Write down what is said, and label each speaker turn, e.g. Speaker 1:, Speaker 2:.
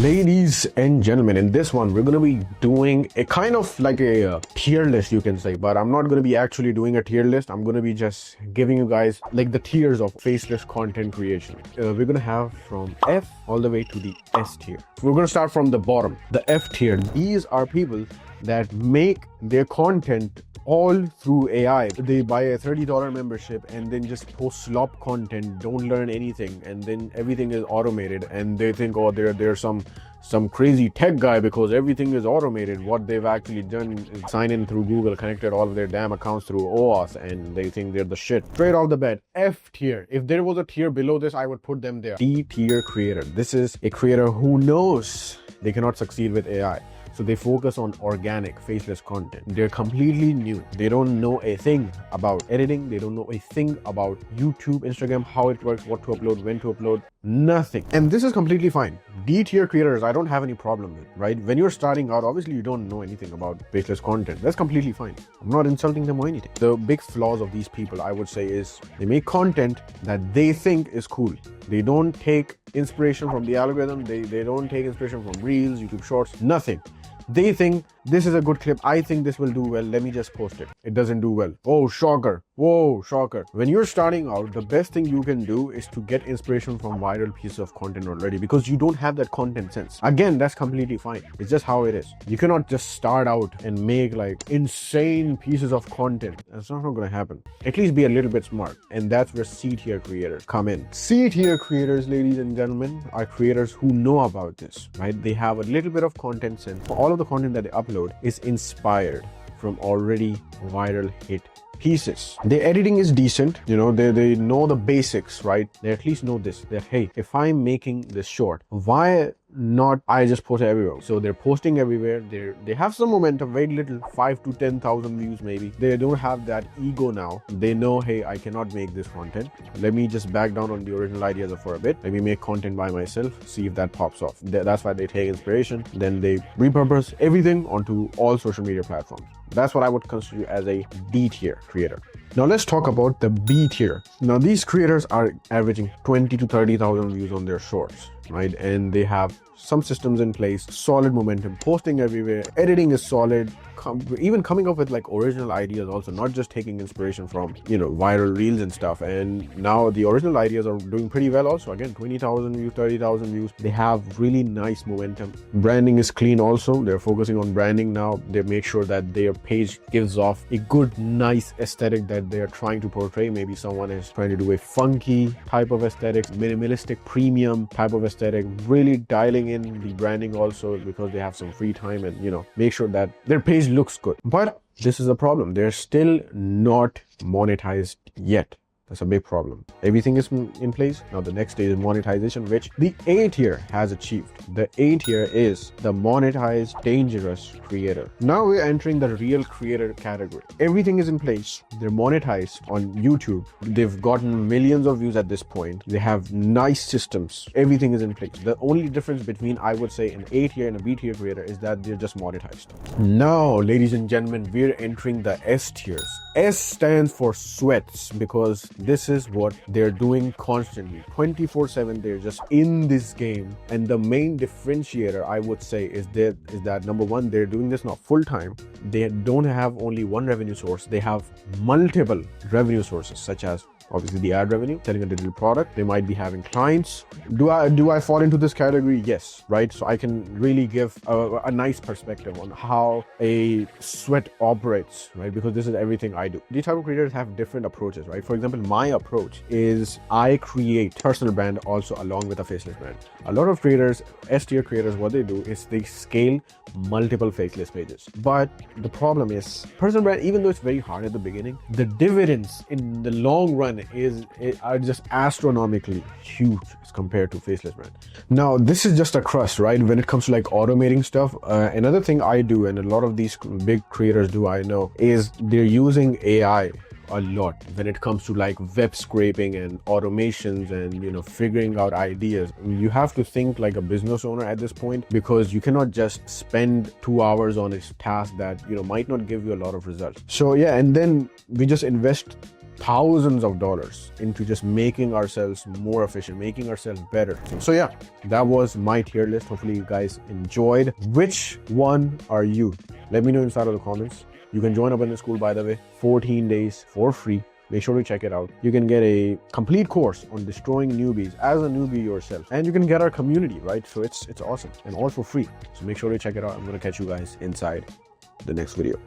Speaker 1: Ladies and gentlemen, in this one, we're going to be doing a kind of like a tier list, you can say, but I'm not going to be actually doing a tier list. I'm going to be just giving you guys like the tiers of faceless content creation. We're going to have from F all the way to the S tier. We're going to start from the bottom, the F tier. These are people that make their content all through AI. They buy a $30 membership and then just post slop content, don't learn anything, and then everything is automated, and they think, oh, they're some crazy tech guy because everything is automated. What they've actually done is sign in through Google, connected all of their damn accounts through OAuth, and they think they're the shit. Straight off the bat, F tier. If there was a tier below this, I would put them there. D tier creator. This is a creator who knows they cannot succeed with AI. So they focus on organic, faceless content. They're completely new. They don't know a thing about editing. They don't know a thing about YouTube, Instagram, how it works, what to upload, when to upload, nothing. And this is completely fine. D tier creators, I don't have any problem with, right? When you're starting out, obviously you don't know anything about faceless content. That's completely fine. I'm not insulting them or anything. The big flaws of these people, I would say, is they make content that they think is cool. They don't take inspiration from the algorithm. They don't take inspiration from Reels, YouTube Shorts, nothing. They think this is a good clip. I think this will do well. Let me just post it. It doesn't do well. Oh, shocker. Whoa, shocker. When you're starting out, the best thing you can do is to get inspiration from viral pieces of content already, because you don't have that content sense. Again, that's completely fine. It's just how it is. You cannot just start out and make like insane pieces of content. That's not going to happen. At least be a little bit smart. And that's where C tier creators come in. C tier creators, ladies and gentlemen, are creators who know about this, right? They have a little bit of content sense. All of the content that they upload is inspired from already viral hit pieces. Their editing is decent, you know, they know the basics, right? They at least know this, that hey, if I'm making this short, why not I just post it everywhere? So they're posting everywhere. They have some momentum, very little, 5 to 10,000 views maybe. They don't have that ego now. They know, hey, I cannot make this content. Let me just back down on the original ideas for a bit. Let me make content by myself, see if that pops off. That's why they take inspiration. Then they repurpose everything onto all social media platforms. That's what I would consider as a D tier creator. Now let's talk about the B tier. Now these creators are averaging 20 to 30,000 views on their shorts, right? And they have some systems in place, solid momentum, posting everywhere, editing is solid, even coming up with like original ideas also, not just taking inspiration from, you know, viral reels and stuff. And now the original ideas are doing pretty well also. Again, 20,000 views, 30,000 views. They have really nice momentum. Branding is clean also. They're focusing on branding now. They make sure that their page gives off a good, nice aesthetic that they're trying to portray. Maybe someone is trying to do a funky type of aesthetic, minimalistic, premium type of aesthetic, really dialing in the branding also, because they have some free time, and, you know, make sure that their page looks good. But this is a problem. They're still not monetized yet. That's a big problem. Everything is in place. Now the next stage is monetization, which the A tier has achieved. The A tier is the monetized dangerous creator. Now we're entering the real creator category. Everything is in place. They're monetized on YouTube. They've gotten millions of views at this point. They have nice systems. Everything is in place. The only difference between, I would say, an A tier and a B tier creator is that they're just monetized. Now, ladies and gentlemen, we're entering the S tiers. S stands for sweats, because this is what they're doing constantly, 24/7. They're just in this game. And the main differentiator, I would say, is that number one, they're doing this not full time. They don't have only one revenue source. They have multiple revenue sources, such as obviously the ad revenue, selling a digital product. They might be having clients. Do I fall into this category? Yes, right? So I can really give a nice perspective on how a sweat operates, right? Because this is everything I do. These type of creators have different approaches, right? For example, my approach is I create personal brand also along with a faceless brand. A lot of creators, S tier creators, what they do is they scale multiple faceless pages. But the problem is personal brand, even though it's very hard at the beginning, the dividends in the long run are just astronomically huge as compared to faceless brand. Now this is just a crust, right? When it comes to like automating stuff, another thing I do, and a lot of these big creators do, I know, is they're using AI a lot when it comes to like web scraping and automations and, you know, figuring out ideas. You have to think like a business owner at this point, because you cannot just spend 2 hours on a task that, you know, might not give you a lot of results. So yeah, and then we just invest thousands of dollars into just making ourselves more efficient, making ourselves better. So yeah, that was my tier list. Hopefully you guys enjoyed. Which one are you? Let me know inside of the comments. You can join Abundance School, by the way, 14 days for free. Make sure to check it out. You can get a complete course on destroying newbies as a newbie yourself. And you can get our community, right? So it's awesome and all for free. So make sure to check it out. I'm going to catch you guys inside the next video.